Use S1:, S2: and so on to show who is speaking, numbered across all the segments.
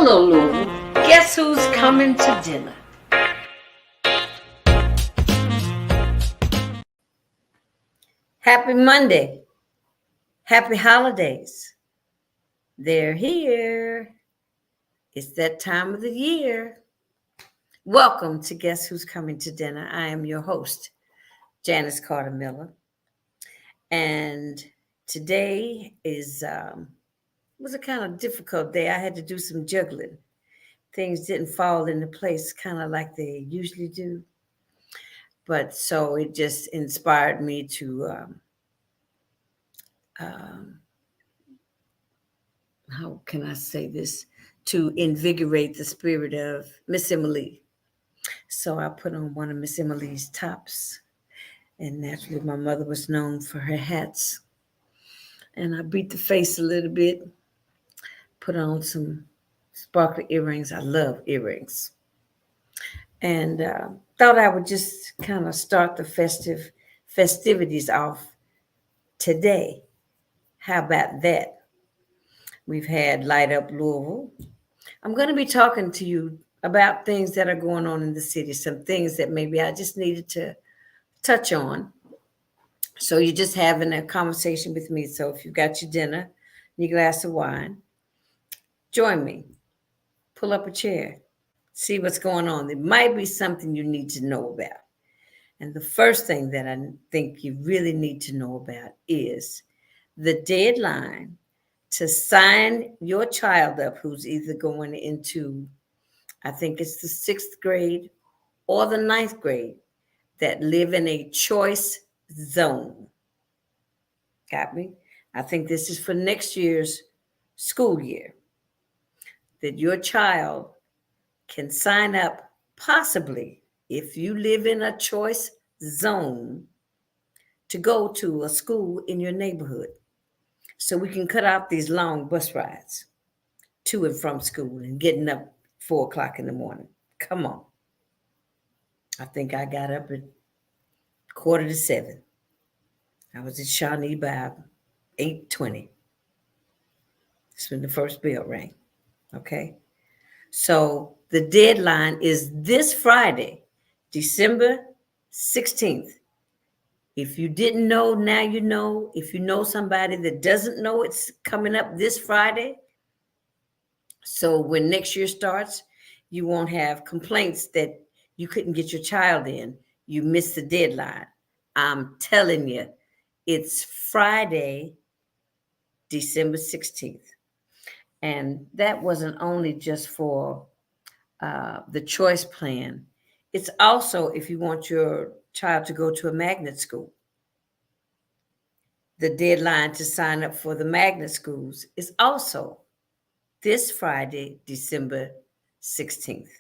S1: Hello, Louisville. Guess who's coming to dinner? Happy Monday. Happy holidays. They're here. It's that time of the year. Welcome to Guess Who's Coming to Dinner. I am your host, Janis Carter Miller. And today was a kind of difficult day. I had to do some juggling. Things didn't fall into place kind of like they usually do. But so it just inspired me to how can I say this? To invigorate the spirit of Miss Emily. So I put on one of Miss Emily's tops. And naturally, my mother was known for her hats. And I beat the face a little bit, put on some sparkly earrings. I love earrings. And thought I would just kind of start the festivities off today. How about that? We've had Light Up Louisville. I'm going to be talking to you about things that are going on in the city, some things that maybe I just needed to touch on. So you're just having a conversation with me. So if you've got your dinner, your glass of wine, join me. Pull up a chair. See what's going on. There might be something you need to know about. And the first thing that I think you really need to know about is the deadline to sign your child up who's either going into, I think it's the 6th grade or the 9th grade, that live in a choice zone. Got me? I think this is for next year's school year, that your child can sign up possibly if you live in a choice zone to go to a school in your neighborhood. So we can cut out these long bus rides to and from school and getting up 4:00 in the morning. Come on. I think I got up at 6:45. I was at Shawnee by 8:20. That's when the first bell rang. Okay. So the deadline is this Friday, December 16th. If you didn't know, now you know. If you know somebody that doesn't know it's coming up this Friday, so when next year starts, you won't have complaints that you couldn't get your child in. You missed the deadline. I'm telling you, it's Friday, December 16th. And that wasn't only just for the choice plan. It's also if you want your child to go to a magnet school. The deadline to sign up for the magnet schools is also this Friday, December 16th.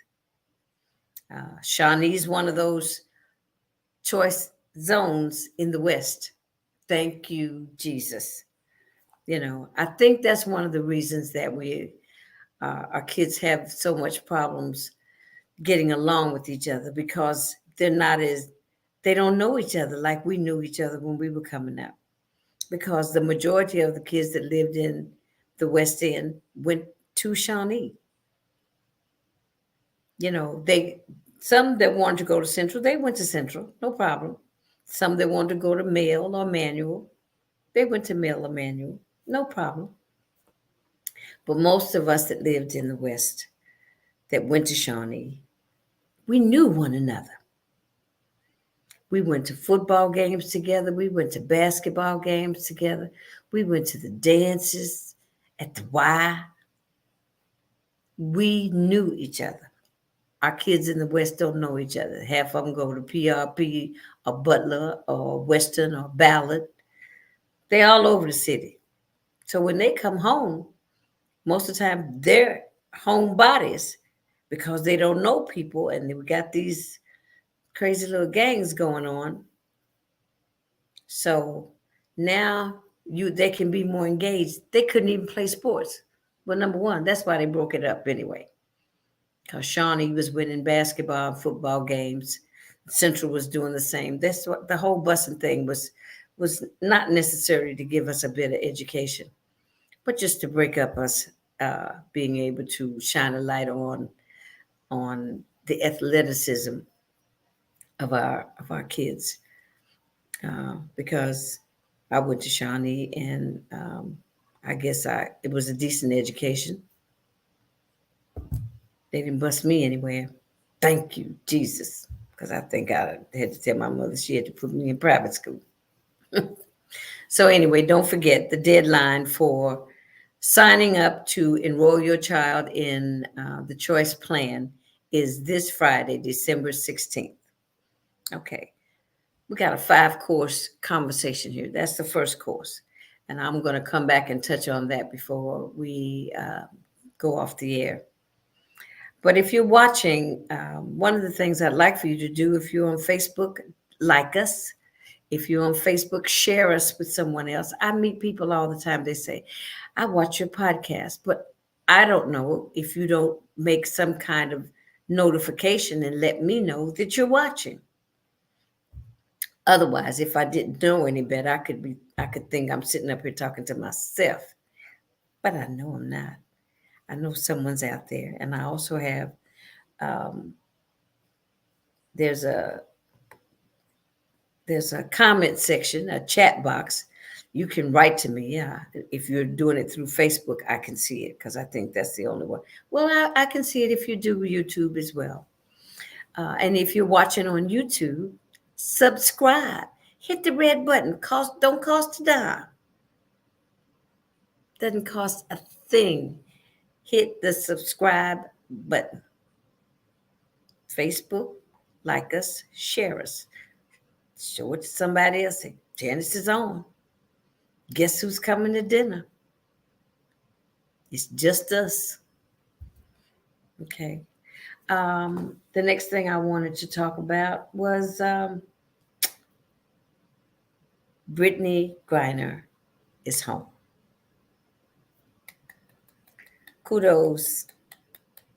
S1: Shawnee is one of those choice zones in the West. Thank you, Jesus. I think that's one of the reasons that our kids have so much problems getting along with each other, because they don't know each other like we knew each other when we were coming up. Because the majority of the kids that lived in the West End went to Shawnee. Some that wanted to go to Central, they went to Central, no problem. Some that wanted to go to Male or Manual, they went to Male or Manual, no problem. But most of us that lived in the West, that went to Shawnee, we knew one another. We went to football games together. We went to basketball games together. We went to the dances at the Y. We knew each other. Our kids in the West don't know each other. Half of them go to PRP or Butler or Western or Ballard. They're all over the city. So when they come home, most of the time they're homebodies because they don't know people, and we got these crazy little gangs going on. So now they can be more engaged. They couldn't even play sports. Well, number one, that's why they broke it up anyway. Because Shawnee was winning basketball and football games. Central was doing the same. That's what the whole busing thing was not necessary to give us a better education, but just to break up us being able to shine a light on the athleticism of our kids, because I went to Shawnee, and I guess it was a decent education. They didn't bust me anywhere. Thank you, Jesus, because I think I had to tell my mother she had to put me in private school. So anyway, don't forget the deadline for signing up to enroll your child in the choice plan is this Friday, December 16th. Okay. We got a 5-course conversation here. That's the first course. And I'm going to come back and touch on that before we go off the air. But if you're watching, one of the things I'd like for you to do, if you're on Facebook, like us. If you're on Facebook, share us with someone else. I meet people all the time. They say, I watch your podcast, but I don't know if you don't make some kind of notification and let me know that you're watching. Otherwise, if I didn't know any better, I could think I'm sitting up here talking to myself. But I know I'm not. I know someone's out there. And I also have there's a comment section, a chat box. You can write to me. Yeah. If you're doing it through Facebook, I can see it because I think that's the only one. Well, I can see it if you do YouTube as well. And if you're watching on YouTube, subscribe. Hit the red button. Don't cost a dime. Doesn't cost a thing. Hit the subscribe button. Facebook, like us, share us. Show it to somebody else. Say, Janis is on. Guess who's coming to dinner? It's just us. Okay. The next thing I wanted to talk about was Brittany Griner is home. Kudos,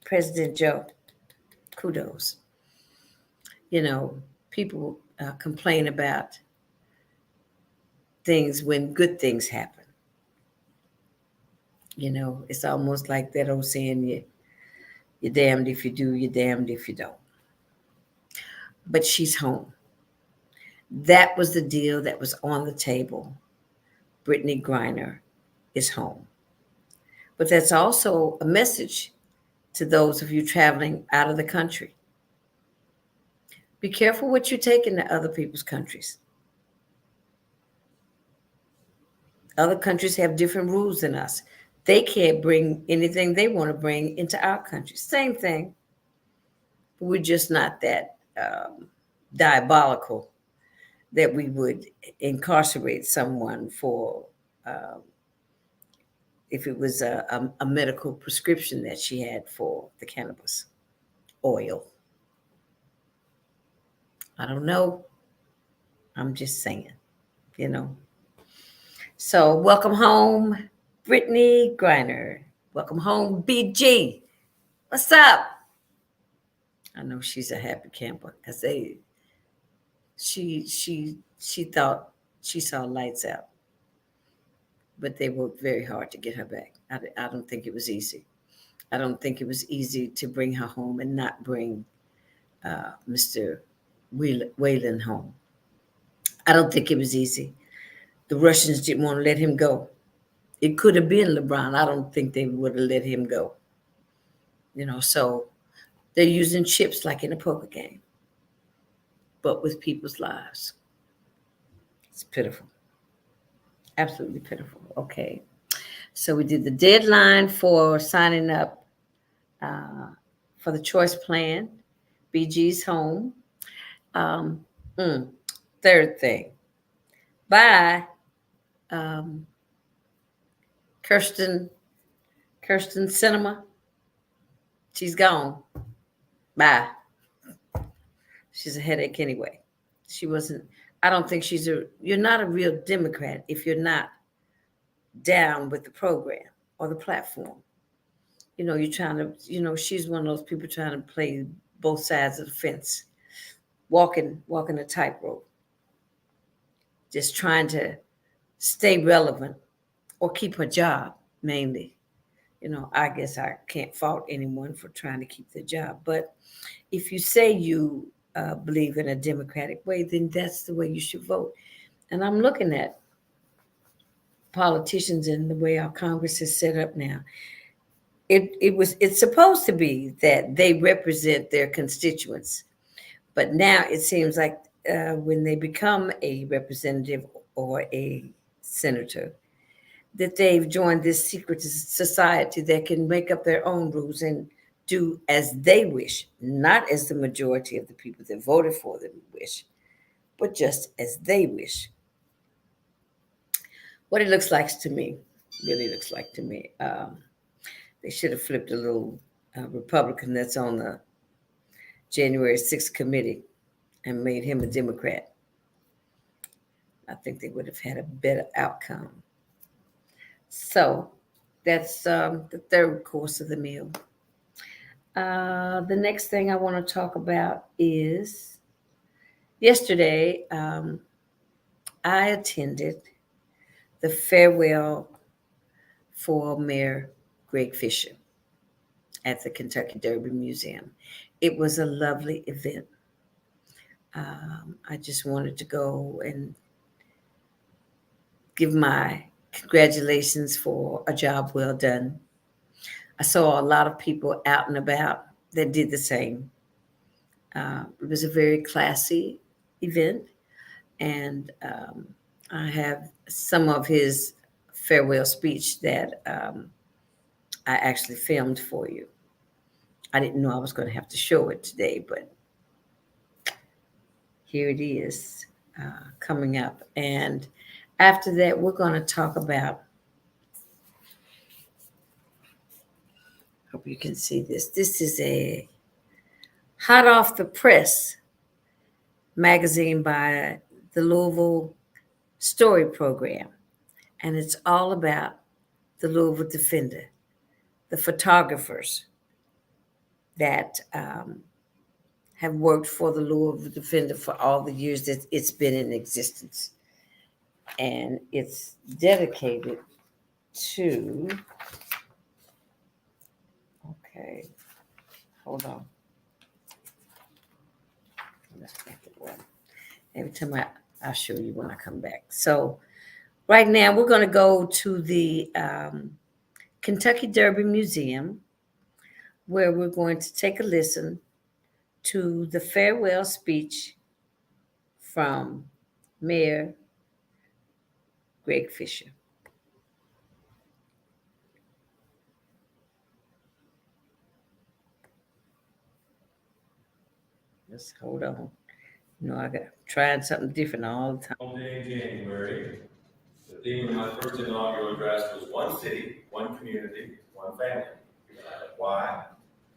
S1: President Joe. Kudos. People complain about things when good things happen. It's almost like that old saying, you're damned if you do, you're damned if you don't. But she's home. That was the deal that was on the table. Brittany Griner is home. But that's also a message to those of you traveling out of the country. Be careful what you take into other people's countries. Other countries have different rules than us. They can't bring anything they want to bring into our country. Same thing. We're just not that diabolical that we would incarcerate someone for if it was a medical prescription that she had for the cannabis oil. I don't know. I'm just saying, So welcome home, Brittany Griner. Welcome home, BG. What's up? I know she's a happy camper because she thought she saw lights out, but they worked very hard to get her back. I don't think it was easy. I don't think it was easy to bring her home and not bring Mr. Whalen home. I don't think it was easy. The Russians didn't want to let him go. It could have been LeBron. I don't think they would have let him go. So they're using chips like in a poker game, but with people's lives. It's pitiful. Absolutely pitiful. Okay. So we did the deadline for signing up for the choice plan. BG's home. Third thing. Bye. Kirsten Cinema. She's gone. Bye. She's a headache anyway. She wasn't, I don't think you're not a real Democrat if you're not down with the program or the platform. You're trying to, she's one of those people trying to play both sides of the fence, walking a tightrope, just trying to stay relevant or keep her job mainly. I guess I can't fault anyone for trying to keep their job. But if you say you believe in a democratic way, then that's the way you should vote. And I'm looking at politicians and the way our Congress is set up now. It's supposed to be that they represent their constituents, but now it seems like when they become a representative or a senator, that they've joined this secret society that can make up their own rules and do as they wish, not as the majority of the people that voted for them wish, but just as they wish. What it looks like to me, really looks like to me, they should have flipped a little Republican that's on the January 6th committee and made him a Democrat. I think they would have had a better outcome. So that's the third course of the meal. The next thing I want to talk about is yesterday I attended the farewell for Mayor Greg Fisher at the Kentucky Derby Museum. It was a lovely event. I just wanted to go and give my congratulations for a job well done. I saw a lot of people out and about that did the same. It was a very classy event, and I have some of his farewell speech that I actually filmed for you. I didn't know I was going to have to show it today, but here it is coming up. And after that, we're going to talk about, hope you can see this. This is a hot off the press magazine by the Louisville Story Program. And it's all about the Louisville Defender, the photographers that have worked for the Louisville Defender for all the years that it's been in existence. And it's dedicated to, okay, hold on. Let's make it one. Every time I'll show you when I come back. So right now we're going to go to the Kentucky Derby Museum, where we're going to take a listen to the farewell speech from Mayor Greg Fisher. Just hold on. I got trying something different all the time.
S2: Day in January, the theme of my first inaugural address was one city, one community, one family. Why?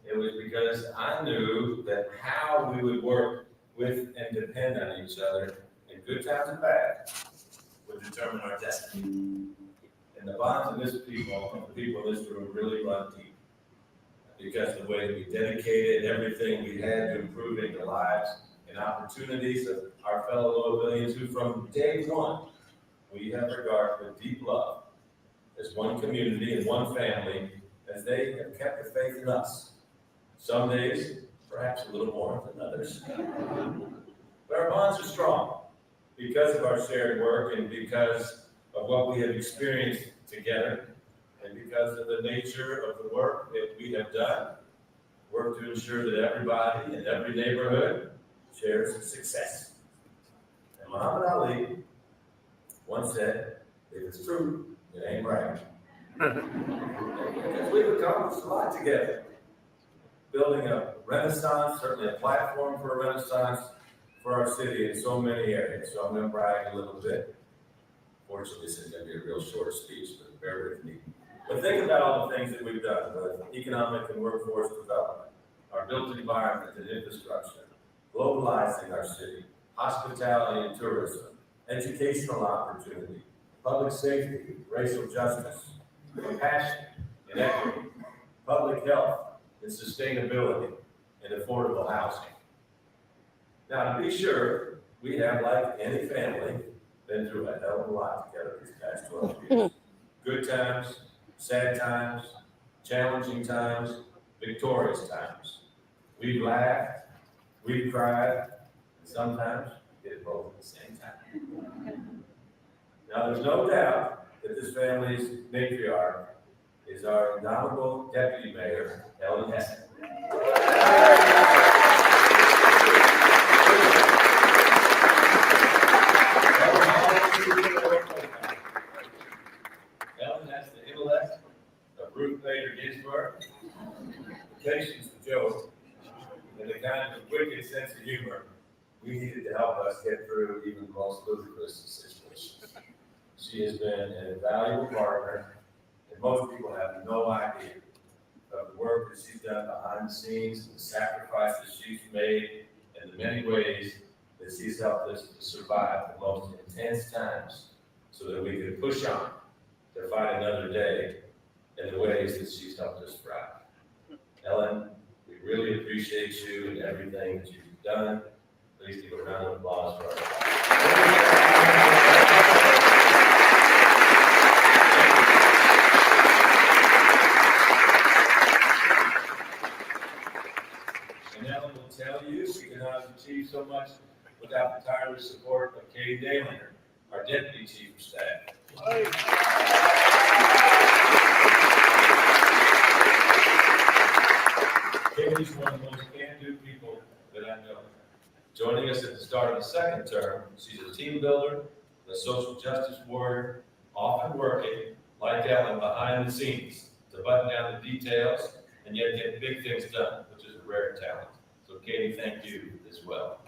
S2: It was because I knew that how we would work with and depend on each other in good times and bad would determine our destiny. And the bonds of this people, and the people in this room, really run deep. Because the way that we dedicated everything we had to improving the lives and opportunities of our fellow Louisvillians who from day one, we have regarded with deep love as one community and one family as they have kept the faith in us. Some days, perhaps a little more than others. But our bonds are strong because of our shared work and because of what we have experienced together and because of the nature of the work that we have done. Work to ensure that everybody in every neighborhood shares success. And Muhammad Ali once said, if it's true, it ain't right. Because we've accomplished a lot together. Building a renaissance, certainly a platform for a renaissance for our city in so many areas. So I'm going to brag a little bit. Fortunately, this is going to be a real short speech, but bear with me. But think about all the things that we've done with economic and workforce development, our built environment and infrastructure, globalizing our city, hospitality and tourism, educational opportunity, public safety, racial justice, compassion and equity, public health and sustainability, and affordable housing. Now, to be sure, we have, like any family, been through a hell of a lot together these past 12 years. Good times, sad times, challenging times, victorious times. We've laughed, we've cried, and sometimes we did both at the same time. Now, there's no doubt that this family's matriarch is our indomitable deputy mayor, Ellen Hess. Ellen has the intellect of Ruth Bader Ginsburg, the patience of Job, and the kind of wicked sense of humor we needed to help us get through even the most ludicrous situations. She has been an invaluable partner, and most people have no idea of the work that she's done behind the scenes, and the sacrifices she's made, and the many ways that she's helped us to survive the most intense times so that we could push on to fight another day in the ways that she's helped us thrive. Ellen, we really appreciate you and everything that you've done. Please give a round of applause for her. And Ellen will tell you she cannot have achieved so much without the tireless support of Katie Dalinger, our Deputy Chief of Staff. Katie's one of the most can-do people that I know. Joining us at the start of the second term, she's a team builder, a social justice warrior, often working, like Ellen, behind the scenes to button down the details and yet get big things done, which is a rare talent. So Katie, thank you as well.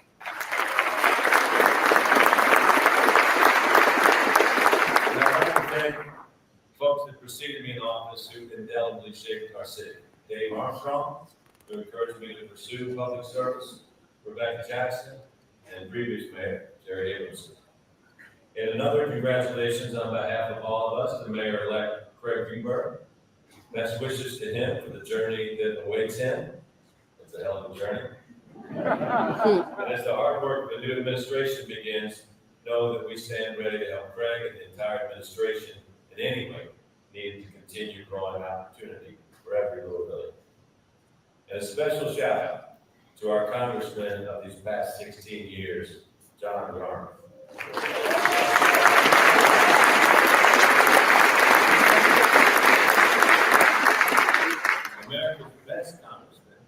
S2: And I'd like to thank folks that preceded me in office who indelibly shaped our city. Dave Armstrong, who encouraged me to pursue public service, Rebecca Jackson, and previous mayor, Jerry Abramson. And another congratulations on behalf of all of us to Mayor-elect Craig Greenberg. Best wishes to him for the journey that awaits him. It's a hell of a journey. And as the hard work of the new administration begins, know that we stand ready to help Craig and the entire administration in any way needed to continue growing opportunity for every Louisvillian. And a special shout out to our congressman of these past 16 years, John Garner. America's best congressman,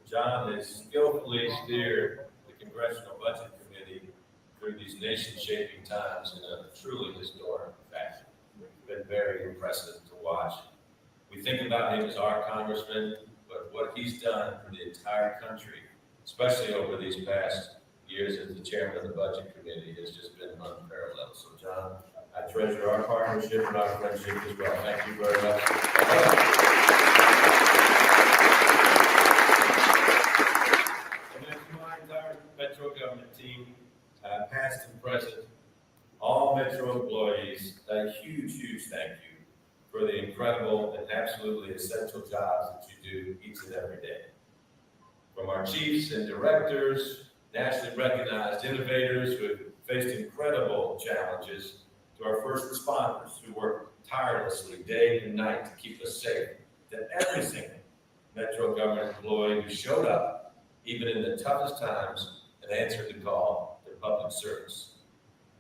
S2: John has skillfully steered the Congressional Budget Committee through these nation-shaping times in a truly historic fashion. It's been very impressive to watch. We think about him as our congressman, but what he's done for the entire country, especially over these past years as the chairman of the Budget Committee, has just been unparalleled. So, John, I treasure our partnership and our friendship as well. Thank you very much. And then to my entire Metro government team, past and present, all Metro employees, a huge, huge thank you for the incredible and absolutely essential jobs that you do each and every day. From our chiefs and directors, nationally recognized innovators who have faced incredible challenges, to our first responders who work tirelessly day and night to keep us safe, to every single Metro government employee who showed up, even in the toughest times, and answered the call to public service.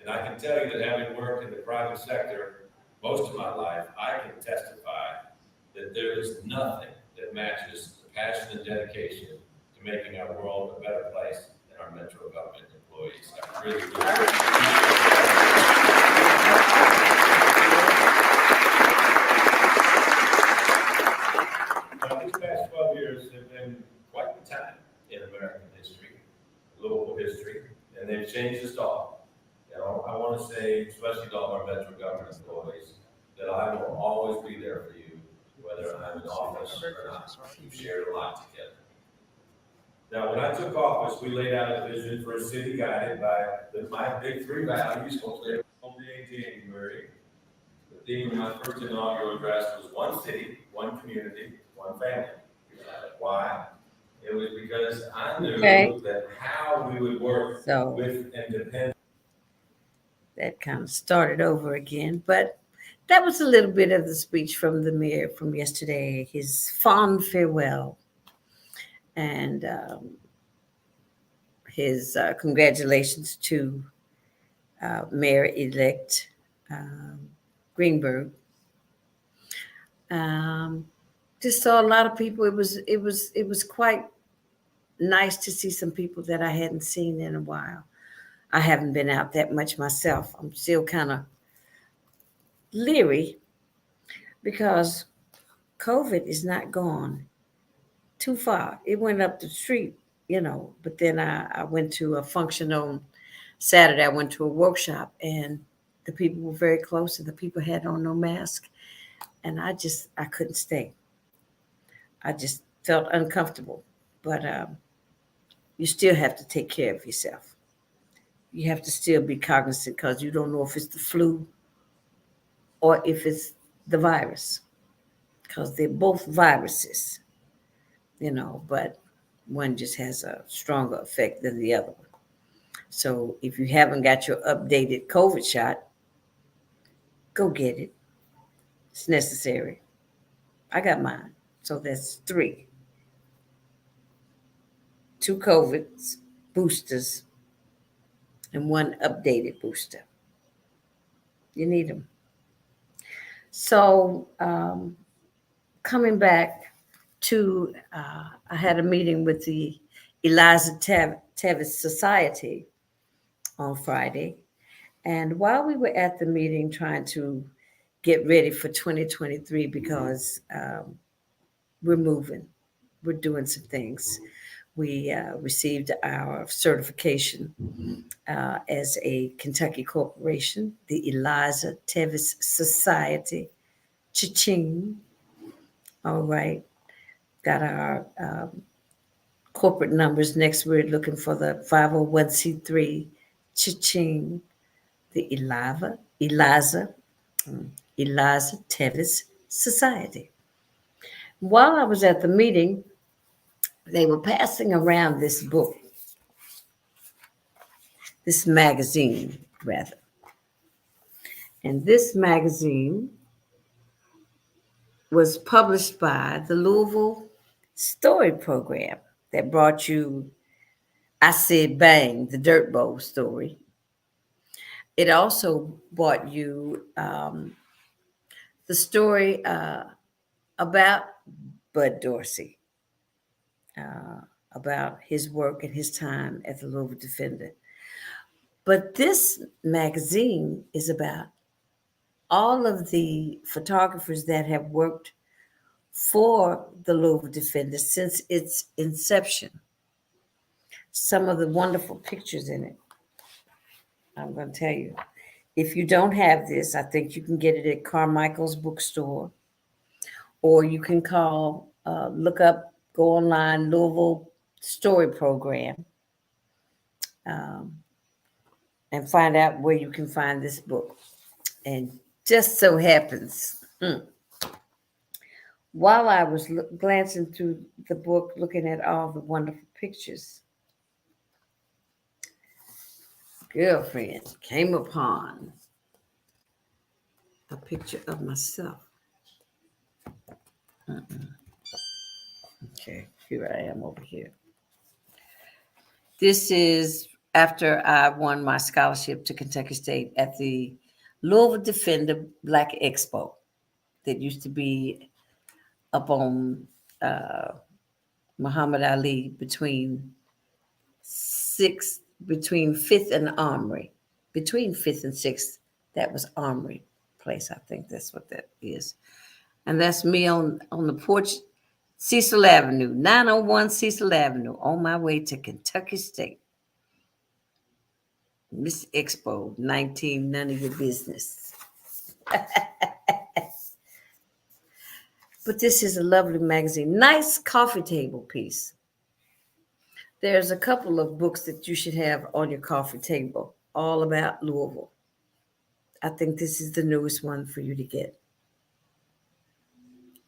S2: And I can tell you that having worked in the private sector most of my life, I can testify that there is nothing that matches the passion and dedication to making our world a better place than our Metro government employees. I really do. Now, these past 12 years have been quite the time in American history, Louisville history, and they've changed us all. You know, I want to say, especially to all our Metro government employees, that I will always be there for you, whether I'm in office or not. We've shared a lot together. Now, when I took office, we laid out a vision for a city guided by my big three values, hopefully in January. The theme of my first inaugural address was one city, one community, one family. Why? It was because I knew that how we would work with and depend.
S1: That kind of started over again, but that was a little bit of the speech from the mayor from yesterday, his fond farewell, and his congratulations to Mayor-elect um, Greenberg. Um, just saw a lot of people. It was quite nice to see some people that I hadn't seen in a while. I haven't been out that much myself. I'm still kind of leery because COVID is not gone too far. It went up the street, but then I went to a function on Saturday. I went to a workshop and the people were very close and the people had on no mask. And I couldn't stay. I just felt uncomfortable. But you still have to take care of yourself. You have to still be cognizant because you don't know if it's the flu or if it's the virus because they're both viruses, but one just has a stronger effect than the other one. So if you haven't got your updated COVID shot, go get it. It's necessary. I got mine. So that's three. Two COVIDs, boosters, and one updated booster. You need them. So coming back to, I had a meeting with the Eliza Tevis Society on Friday. And while we were at the meeting trying to get ready for 2023, because we're moving, we're doing some things. We received our certification as a Kentucky corporation, the Eliza Tevis Society. Cha-ching. All right. Got our corporate numbers. Next, we're looking for the 501c3. Cha-ching. The Eliza Tevis Society. While I was at the meeting, they were passing around this book, this magazine, rather. And this magazine was published by the Louisville Story Program that brought you I Said Bang, the Dirt Bowl story. It also brought you the story about Bud Dorsey, uh, about his work and his time at the Louisville Defender. But this magazine is about all of the photographers that have worked for the Louisville Defender since its inception. Some of the wonderful pictures in it. I'm going to tell you. If you don't have this, I think you can get it at Carmichael's bookstore, or you can look up, go online, Louisville Story Program, um, and find out where you can find this book. And just so happens, while I was glancing through the book, looking at all the wonderful pictures, girlfriend came upon a picture of myself. Okay, here I am over here. This is after I won my scholarship to Kentucky State at the Louisville Defender Black Expo that used to be up on Muhammad Ali between Fifth and Armory, between Fifth and Sixth. That was Armory Place. I think that's what that is, and that's me on the porch, Cecil Avenue, 901 Cecil Avenue, on my way to Kentucky State. Miss Expo, 19, none of your business. But this is a lovely magazine. Nice coffee table piece. There's a couple of books that you should have on your coffee table, all about Louisville. I think this is the newest one for you to get.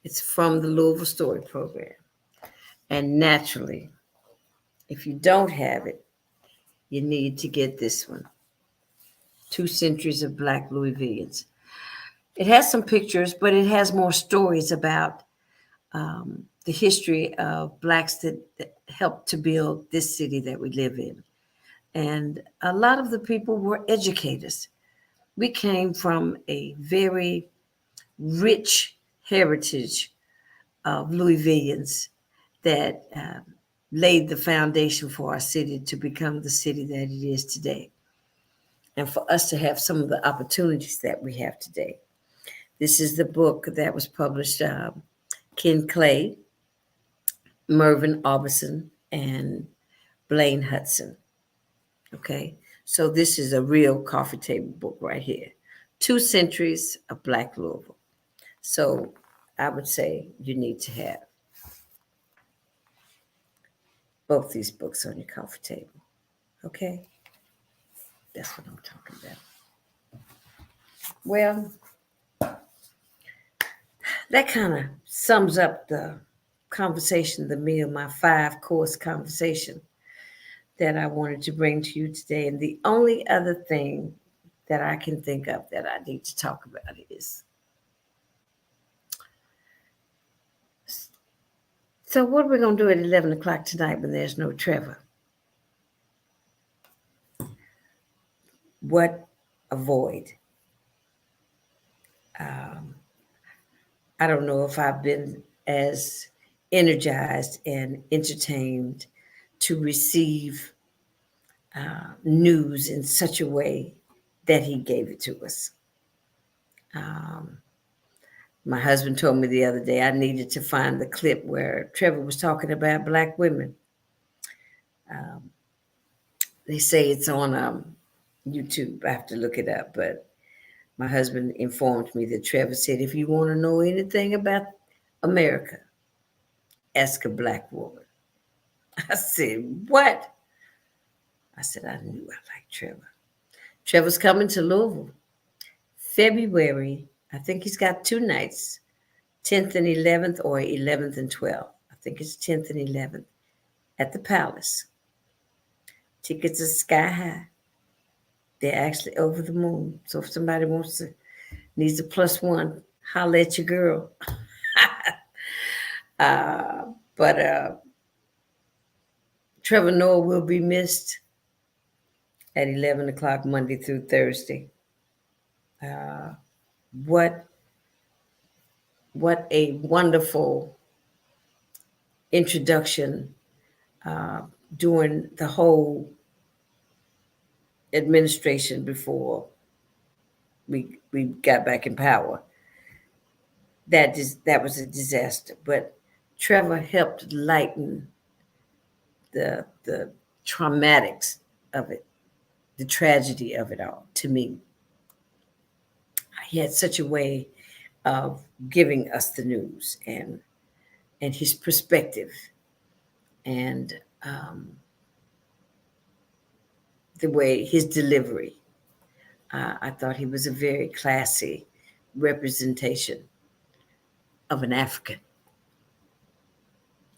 S1: It's from the Louisville Story Program. And naturally, if you don't have it, you need to get this one. 2 Centuries of Black Louisvillians. It has some pictures, but it has more stories about the history of blacks that helped to build this city that we live in. And a lot of the people were educators. We came from a very rich heritage of Louisvillians that laid the foundation for our city to become the city that it is today, and for us to have some of the opportunities that we have today. This is the book that was published. Ken Clay, Mervyn Orbison, and Blaine Hudson. Okay, so this is a real coffee table book right here. 2 centuries of Black Louisville. So I would say you need to have both these books on your coffee table. Okay, that's what I'm talking about. Well, that kind of sums up the conversation, the meal, my 5-course conversation that I wanted to bring to you today. And the only other thing that I can think of that I need to talk about is, so what are we going to do at 11 o'clock tonight when there's no Trevor? What avoid? I don't know if I've been as energized and entertained to receive news in such a way that he gave it to us. My husband told me the other day I needed to find the clip where Trevor was talking about black women. They say it's on YouTube. I have to look it up, but my husband informed me that Trevor said, if you want to know anything about America, ask a black woman. I said, what? I said, I knew I liked Trevor. Trevor's coming to Louisville. February, I think he's got 2 nights, 10th and 11th, or 11th and 12th. I think it's 10th and 11th at the Palace. Tickets are sky high. They're actually over the moon. So if somebody needs a +1, holler at your girl. But Trevor Noah will be missed at 11 o'clock Monday through Thursday. What a wonderful introduction during the whole administration before we got back in power. That was a disaster, but Trevor helped lighten the traumatics of it, the tragedy of it all. To me, he had such a way of giving us the news and his perspective and the way his delivery. I thought he was a very classy representation of an African.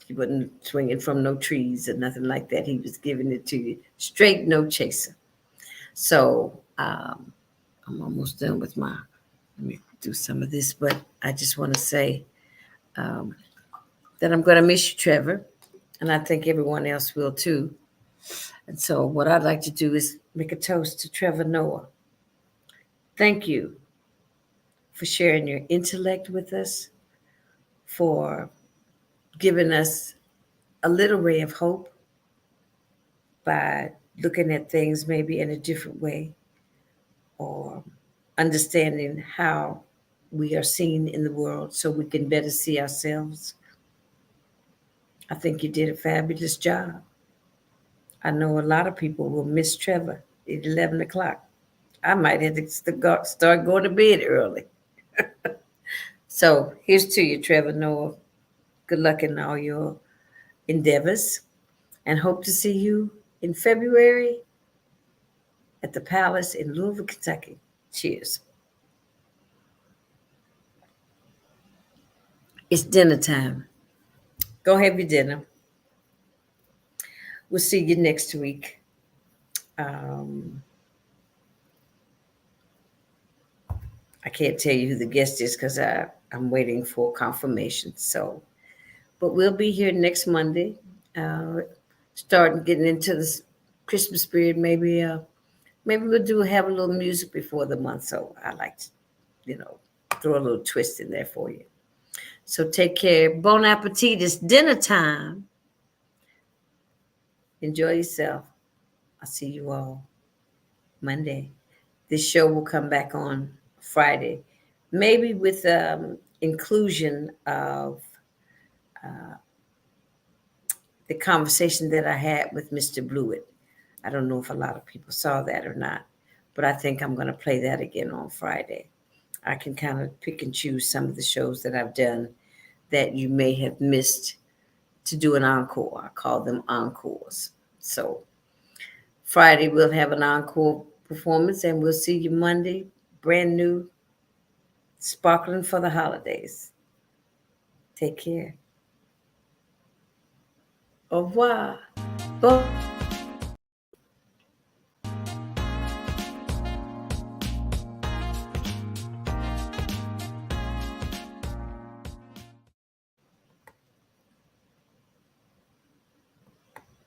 S1: He wasn't swinging from no trees or nothing like that. He was giving it to you straight, no chaser. So I'm almost done with let me do some of this, but I just want to say that I'm going to miss you, Trevor, and I think everyone else will too. And so what I'd like to do is make a toast to Trevor Noah. Thank you for sharing your intellect with us, for giving us a little ray of hope by looking at things maybe in a different way or understanding how we are seen in the world so we can better see ourselves. I think you did a fabulous job. I know a lot of people will miss Trevor at 11 o'clock. I might have to start going to bed early. So here's to you, Trevor Noah. Good luck in all your endeavors, and hope to see you in February at the Palace in Louisville, Kentucky. Cheers. It's dinner time. Go have your dinner. We'll see you next week. I can't tell you who the guest is because I'm waiting for confirmation. So, but we'll be here next Monday, uh, starting getting into this Christmas period. Maybe we'll do have a little music before the month. So I like to, you know, throw a little twist in there for you. So take care. Bon appetit. It's dinner time. Enjoy yourself. I'll see you all Monday. This show will come back on Friday, maybe with inclusion of the conversation that I had with Mr. Blewett. I don't know if a lot of people saw that or not, but I think I'm going to play that again on Friday. I can kind of pick and choose some of the shows that I've done that you may have missed to do an encore. I call them encores. So Friday we'll have an encore performance, and we'll see you Monday, brand new, sparkling for the holidays. Take care. Au revoir. Bon